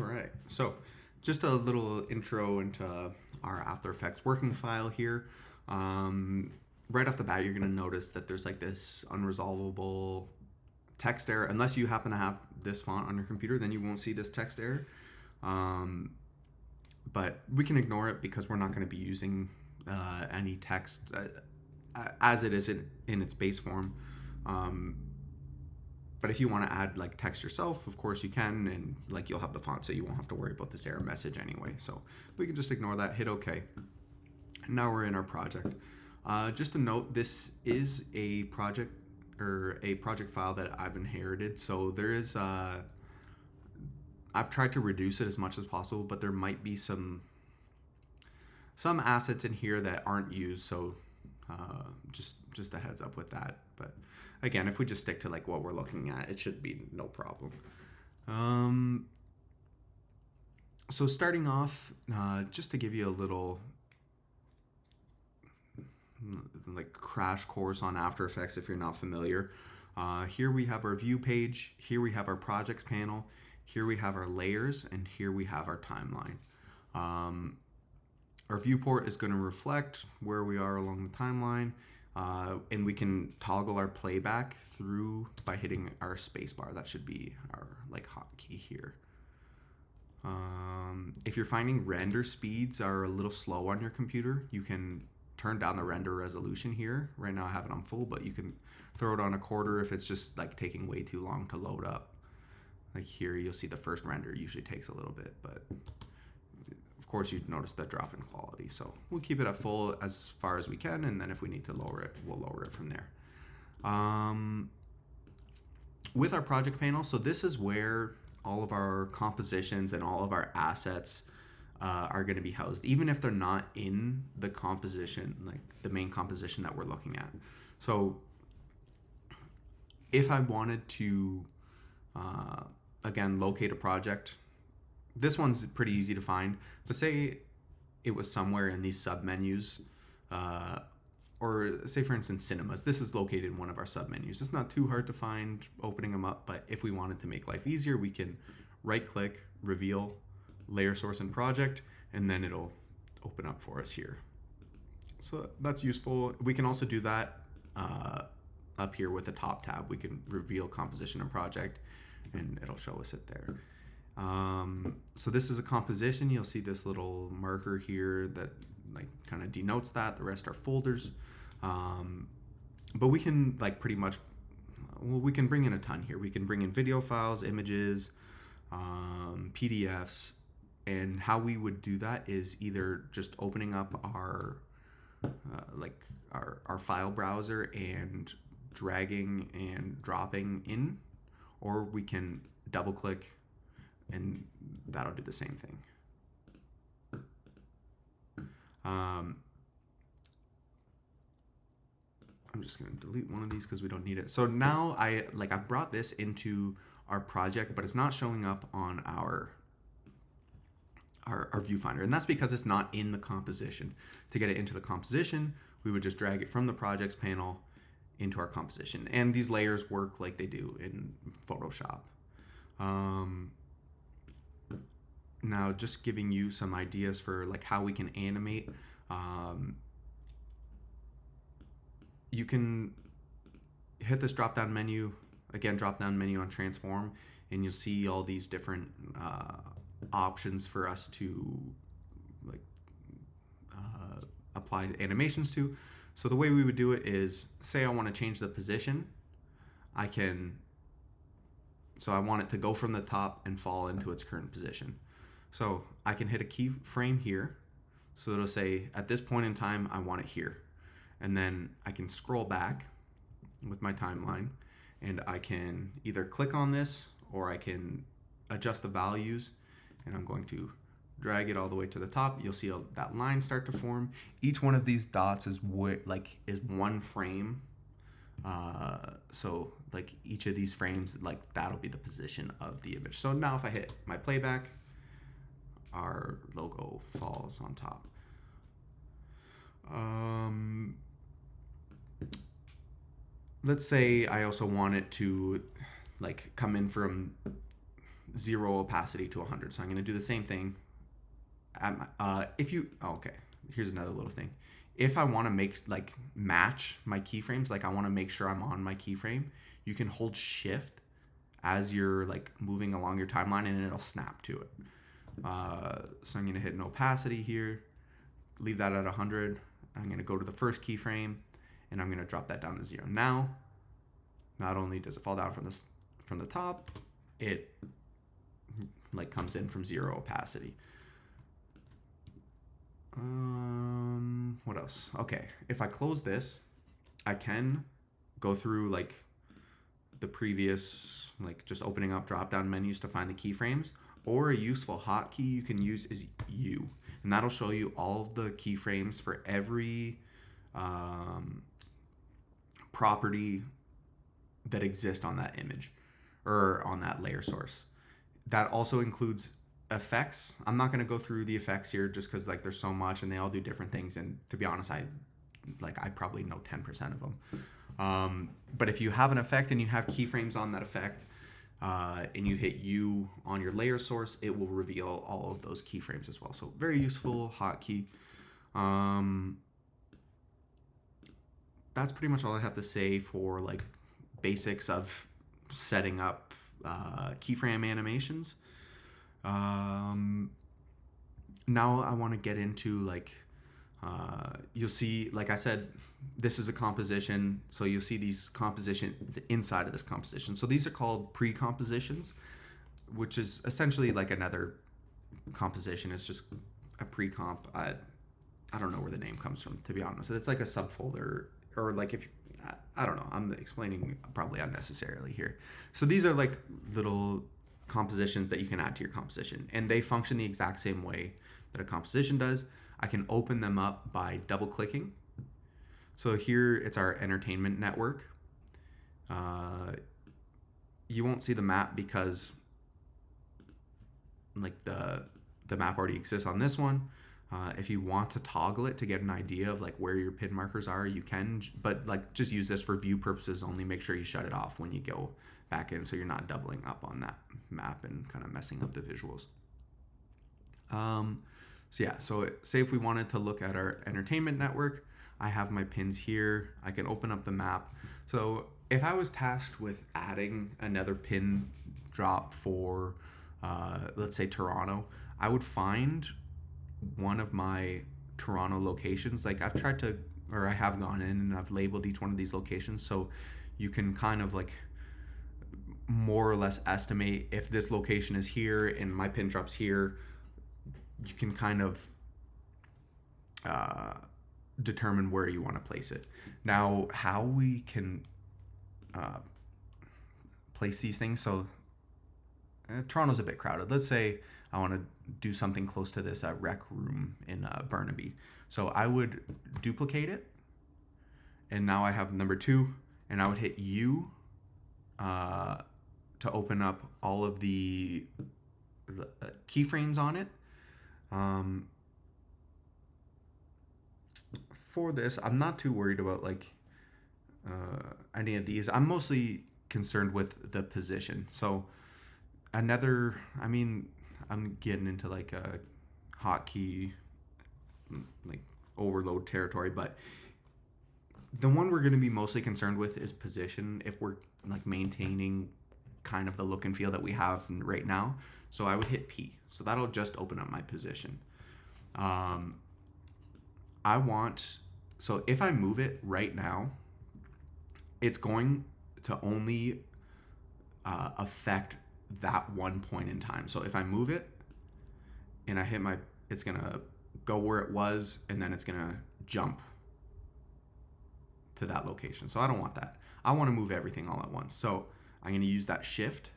right, so just a little intro into our After Effects working file here. Um, right off the bat, you're going to notice that there's like this unresolvable text error. Unless you happen to have this font on your computer, then you won't see this text error. Um, but we can ignore it because we're not going to be using any text as it is in its base form. But if you want to add like text yourself, of course you can, and like you'll have the font, so you won't have to worry about this error message anyway. So we can just ignore that, hit OK. Now we're in our project. Just a note, this is a project file that I've inherited. So there is, I've tried to reduce it as much as possible, but there might be some assets in here that aren't used. So just a heads up with that. But again, if we just stick to like what we're looking at, it should be no problem. So starting off, just to give you a little like crash course on After Effects if you're not familiar. Here we have our view page, here we have our projects panel, here we have our layers, and here we have our timeline. Our viewport is going to reflect where we are along the timeline, and we can toggle our playback through by hitting our spacebar. That should be our like hotkey here. If you're finding render speeds are a little slow on your computer, you can turn down the render resolution here. Right now I have it on full, but you can throw it on a quarter if it's just like taking way too long to load up. Like here you'll see the first render usually takes a little bit, but of course you'd notice the drop in quality. So we'll keep it at full as far as we can, and then if we need to lower it, we'll lower it from there. With our project panel, so this is where all of our compositions and all of our assets are going to be housed, even if they're not in the composition, like the main composition that we're looking at. So if I wanted to, again, locate a project, this one's pretty easy to find, but say it was somewhere in these submenus, or say for instance cinemas. This is located in one of our submenus. It's not too hard to find opening them up, but if we wanted to make life easier, we can right click, reveal, layer source and project, and then it'll open up for us here. So that's useful. We can also do that up here with the top tab. We can reveal composition and project, and it'll show us it there. So this is a composition. You'll see this little marker here that like kind of denotes that. The rest are folders. But we can like pretty much, well, we can bring in a ton here. We can bring in video files, images, PDFs, and how we would do that is either just opening up our our file browser and dragging and dropping in, or we can double click and that'll do the same thing. I'm just going to delete one of these because we don't need it. So now I've brought this into our project, but it's not showing up on our viewfinder, and that's because it's not in the composition. To get it into the composition, we would just drag it from the projects panel into our composition, and these layers work like they do in Photoshop. Now just giving you some ideas for like how we can animate. You can hit this drop down menu, again drop down menu on transform, and you'll see all these different options for us to like apply animations to. So the way we would do it is, say I want to change the position, I want it to go from the top and fall into its current position. So I can hit a keyframe here, so it'll say at this point in time I want it here, and then I can scroll back with my timeline, and I can either click on this or I can adjust the values, and I'm going to drag it all the way to the top. You'll see that line start to form. Each one of these dots is one frame. So like each of these frames, like that'll be the position of the image. So now if I hit my playback, our logo falls on top. Let's say I also want it to like come in from 0 opacity to 100. So I'm going to do the same thing. Okay, here's another little thing. If I want to match my keyframes, like I want to make sure I'm on my keyframe, you can hold shift as you're like moving along your timeline and it'll snap to it. So I'm going to hit an opacity here, leave that at 100. I'm going to go to the first keyframe and I'm going to drop that down to 0. Now, not only does it fall down from the top, it like comes in from 0 opacity. What else? Okay, if I close this, I can go through like the previous, like just opening up drop-down menus to find the keyframes, or a useful hotkey you can use is U, and that'll show you all of the keyframes for every property that exists on that image or on that layer source. That also includes effects. I'm not going to go through the effects here just because like there's so much and they all do different things, and to be honest, I probably know 10% of them. But if you have an effect and you have keyframes on that effect, and you hit U on your layer source, it will reveal all of those keyframes as well. So very useful hotkey. That's pretty much all I have to say for like basics of setting up keyframe animations. Now I want to get into like, you'll see, like I said, this is a composition. So you'll see these compositions inside of this composition. So these are called pre-compositions, which is essentially like another composition. It's just a pre-comp. I don't know where the name comes from, to be honest. It's like a subfolder, or like if I don't know. I'm explaining probably unnecessarily here. So these are like little compositions that you can add to your composition, and they function the exact same way that a composition does. I can open them up by double clicking. So here it's our entertainment network. You won't see the map because like the map already exists on this one. If you want to toggle it to get an idea of like where your pin markers are, you can, but like just use this for view purposes only. Make sure you shut it off when you go back in so you're not doubling up on that map and kind of messing up the visuals. So say if we wanted to look at our entertainment network, I have my pins here. I can open up the map. So if I was tasked with adding another pin drop for, let's say Toronto, I would find one of my Toronto locations. Like I have gone in and I've labeled each one of these locations. So you can kind of like more or less estimate if this location is here and my pin drop's here. You can kind of determine where you want to place it. Now, how we can place these things. So Toronto's a bit crowded. Let's say I want to do something close to this rec room in Burnaby. So I would duplicate it, and now I have number 2, and I would hit U to open up all of the keyframes on it. For this, I'm not too worried about like any of these. I'm mostly concerned with the position. So I'm getting into like a hotkey like overload territory, but the one we're going to be mostly concerned with is position if we're like maintaining kind of the look and feel that we have right now. So I would hit P. So that'll just open up my position. So if I move it right now, it's going to only affect that one point in time. So if I move it and I hit it's gonna go where it was, and then it's gonna jump to that location. So I don't want that. I want to move everything all at once. So I'm gonna use that shift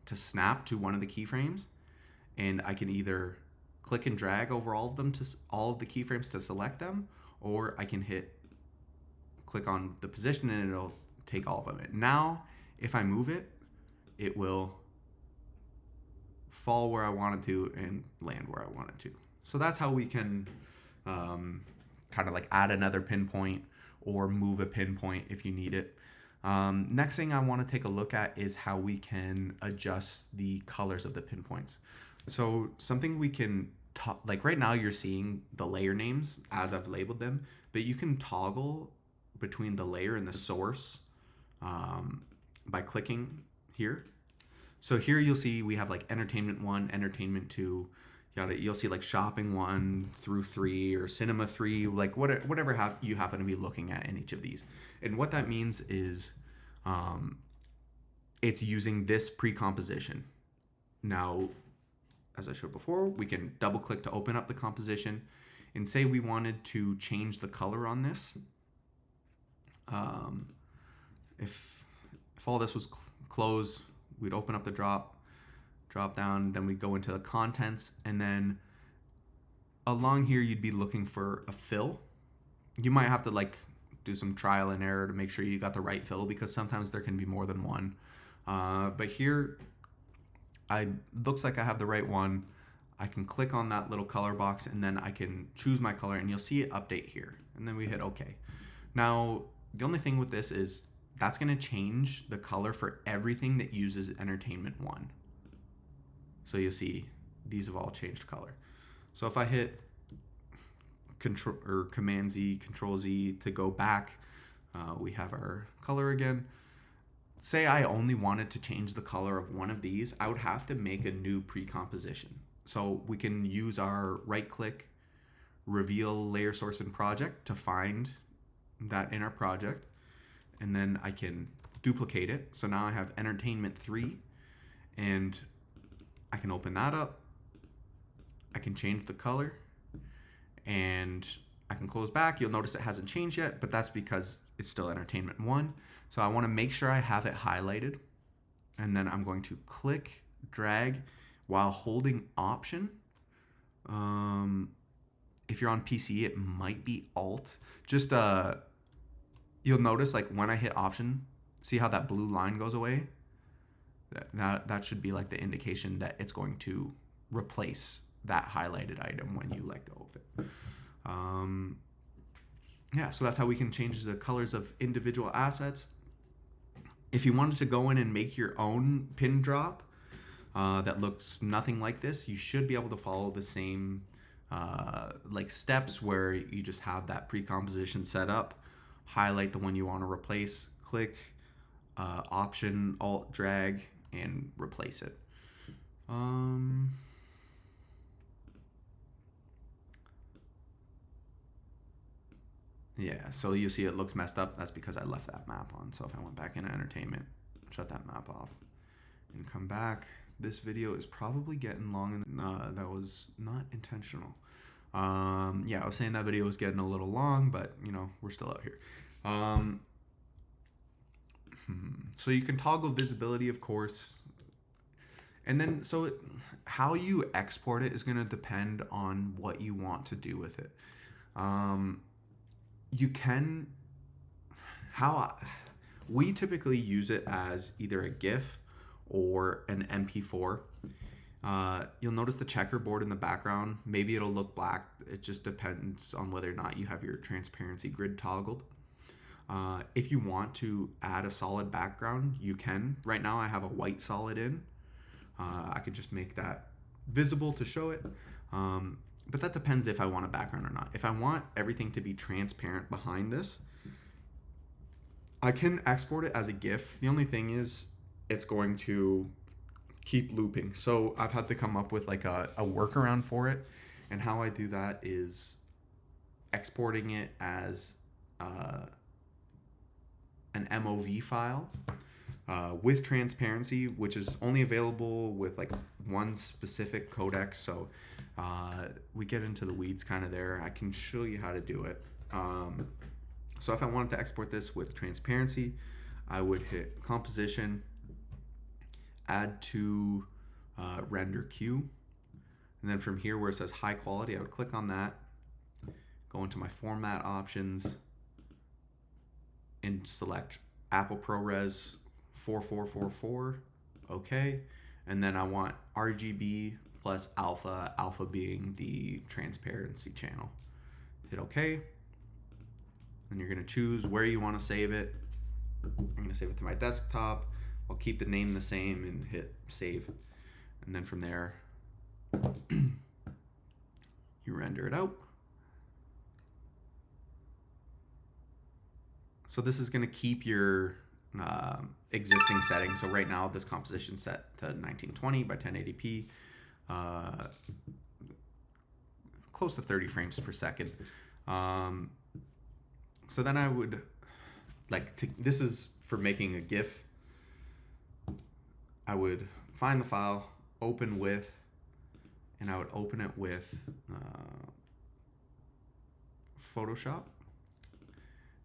to snap to one of the keyframes, and I can either click and drag over all of the keyframes to select them, or I can click on the position and it'll take all of them. Now, if I move it, it will fall where I want it to and land where I want it to. So that's how we can kind of like add another pinpoint or move a pinpoint if you need it. Next thing I want to take a look at is how we can adjust the colors of the pinpoints. So something we can, like right now you're seeing the layer names as I've labeled them, but you can toggle between the layer and the source by clicking here. So here you'll see we have like entertainment 1, entertainment 2, you'll see like shopping 1 through 3 or cinema 3, like whatever you happen to be looking at in each of these. And what that means is it's using this pre-composition. Now, as I showed before, we can double click to open up the composition and say we wanted to change the color on this. If all this was closed, we'd open up the drop down, then we'd go into the contents, and then along here you'd be looking for a fill. You might have to like do some trial and error to make sure you got the right fill, because sometimes there can be more than one. But here, looks like I have the right one. I can click on that little color box and then I can choose my color, and you'll see it update here. And then we hit OK. Now, the only thing with this is that's going to change the color for everything that uses entertainment 1. So you'll see these have all changed color. So if I hit Command Z, Control Z to go back, we have our color again. Say I only wanted to change the color of one of these, I would have to make a new pre-composition. So we can use our right click, reveal layer source and project to find that in our project. And then I can duplicate it. So now I have entertainment 3, and I can open that up. I can change the color, and I can close back. You'll notice it hasn't changed yet, but that's because it's still entertainment 1. So I want to make sure I have it highlighted, and then I'm going to click, drag while holding Option. If you're on PC, it might be Alt. Just you'll notice like when I hit Option, see how that blue line goes away? That should be like the indication that it's going to replace that highlighted item when you let go of it. Yeah, so that's how we can change the colors of individual assets. If you wanted to go in and make your own pin drop that looks nothing like this, you should be able to follow the same like steps where you just have that pre-composition set up, highlight the one you want to replace, click, Option, Alt, drag, and replace it. Yeah, so you see it looks messed up. That's because I left that map on. So if I went back into entertainment, shut that map off, and come back, this video is probably getting long, and that was not intentional. Yeah, I was saying that video was getting a little long, but you know, we're still out here. So you can toggle visibility, of course. And then, how you export it is going to depend on what you want to do with it. We typically use it as either a GIF or an MP4. You'll notice the checkerboard in the background. Maybe it'll look black. It just depends on whether or not you have your transparency grid toggled. If you want to add a solid background, you can. Right now I have a white solid in. I could just make that visible to show it. But that depends if I want a background or not. If I want everything to be transparent behind this, I can export it as a GIF. The only thing is it's going to keep looping. So I've had to come up with like a workaround for it. And how I do that is exporting it as an MOV file with transparency, which is only available with like one specific codec. So we get into the weeds kind of there. I can show you how to do it. So if I wanted to export this with transparency, I would hit composition, add to render queue. And then from here where it says high quality, I would click on that, go into my format options, and select Apple ProRes 4444, okay. And then I want RGB plus alpha, alpha being the transparency channel. Hit okay. And you're gonna choose where you wanna save it. I'm gonna save it to my desktop. I'll keep the name the same and hit save. And then from there, you render it out. So this is gonna keep your existing settings. So right now this composition set to 1920 by 1080p, close to 30 frames per second. So then I would this is for making a GIF. I would find the file, open with, and I would open it with Photoshop.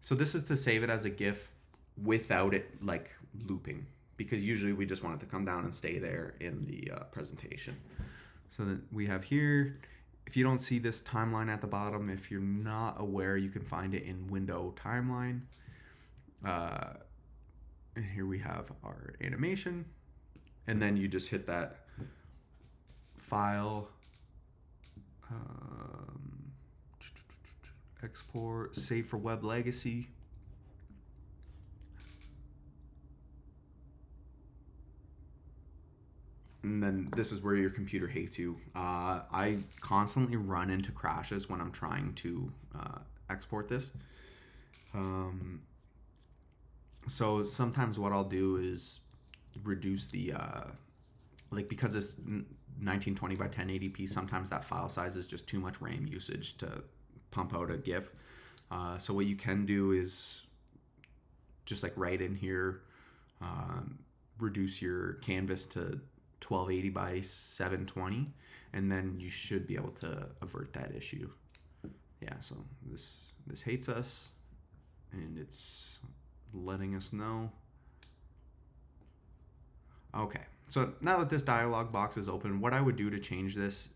So this is to save it as a GIF without it like looping, because usually we just want it to come down and stay there in the presentation. So that we have here, if you don't see this timeline at the bottom, if you're not aware, you can find it in window timeline. And here we have our animation, and then you just hit that file, export, save for web legacy. And then this is where your computer hates you. I constantly run into crashes when I'm trying to export this. So sometimes what I'll do is reduce the, because it's 1920 by 1080p, sometimes that file size is just too much RAM usage to pump out a GIF. So what you can do is just like right in here, reduce your canvas to 1280 by 720, and then you should be able to avert that issue. Yeah, so this hates us, and it's letting us know. Okay, so now that this dialog box is open, what I would do to change this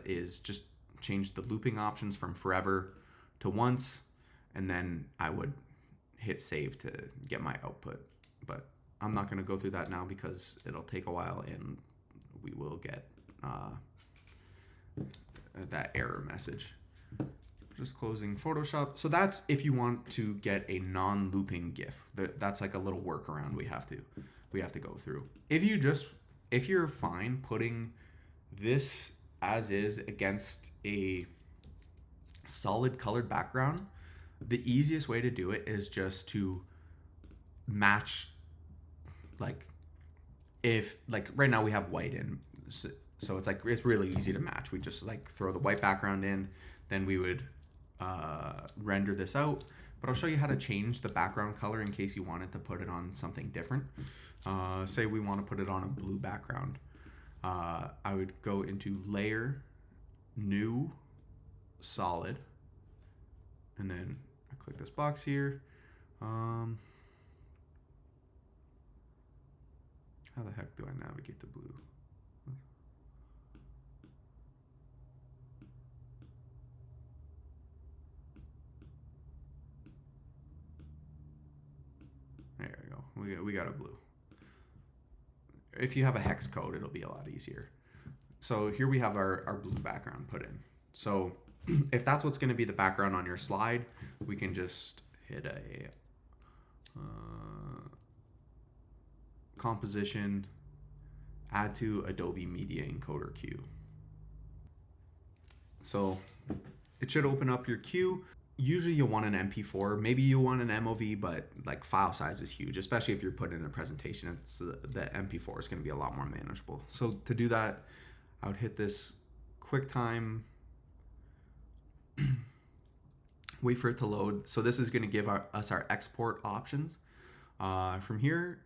is just change the looping options from forever to once, and then I would hit save to get my output. But I'm not going to go through that now because it'll take a while and we will get that error message. Just closing Photoshop. So that's if you want to get a non-looping GIF. That's like a little workaround we have to go through. If you're fine putting this as is against a solid colored background, the easiest way to do it is just to match, if right now we have white in, so it's really easy to match. We just throw the white background in, then we would render this out. But I'll show you how to change the background color in case you wanted to put it on something different. Say we want to put it on a blue background. I would go into Layer, New, Solid, and then I click this box here. How the heck do I navigate to blue? There we go. We got a blue. If you have a hex code, it'll be a lot easier. So here we have our blue background put in. So if that's what's going to be the background on your slide, we can just hit a composition, add to Adobe Media Encoder queue. So it should open up your queue. Usually you'll want an MP4, maybe you want an MOV, but file size is huge, especially if you're putting in a presentation. The MP4 is going to be a lot more manageable. So to do that, I would hit this QuickTime, wait for it to load. So this is going to give us our export options. From here,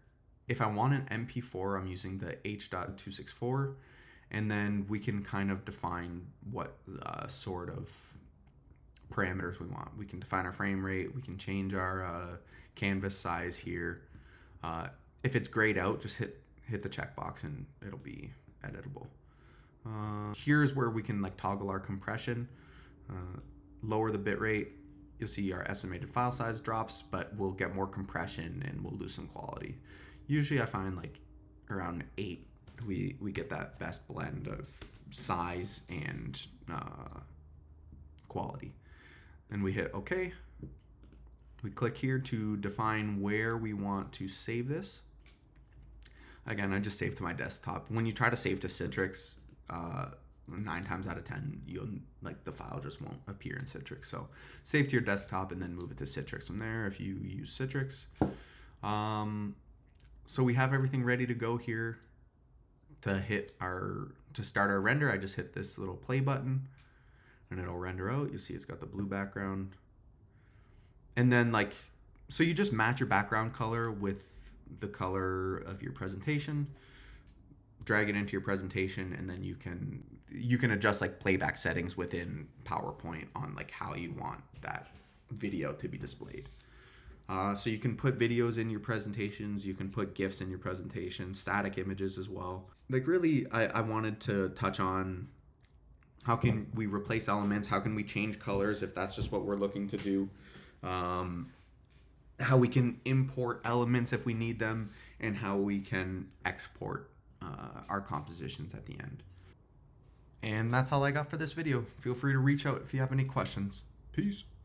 if I want an MP4, I'm using the H.264, and then we can kind of define what sort of parameters we want. We can define our frame rate, we can change our canvas size here. If it's grayed out, just hit the checkbox and it'll be editable. Here's where we can toggle our compression, lower the bit rate. You'll see our estimated file size drops, but we'll get more compression and we'll lose some quality. Usually I find around 8, we get that best blend of size and quality. And we hit OK. We click here to define where we want to save this. Again, I just saved to my desktop. When you try to save to Citrix, 9 times out of 10, the file just won't appear in Citrix. So save to your desktop and then move it to Citrix from there if you use Citrix. So we have everything ready to go here. To start our render, I just hit this little play button and it'll render out. You see it's got the blue background. And then so you just match your background color with the color of your presentation, drag it into your presentation, and then you can adjust playback settings within PowerPoint on how you want that video to be displayed. So you can put videos in your presentations, you can put GIFs in your presentation, static images as well. Really, I wanted to touch on how can we replace elements, how can we change colors if that's just what we're looking to do, how we can import elements if we need them, and how we can export our compositions at the end. And that's all I got for this video. Feel free to reach out if you have any questions. Peace.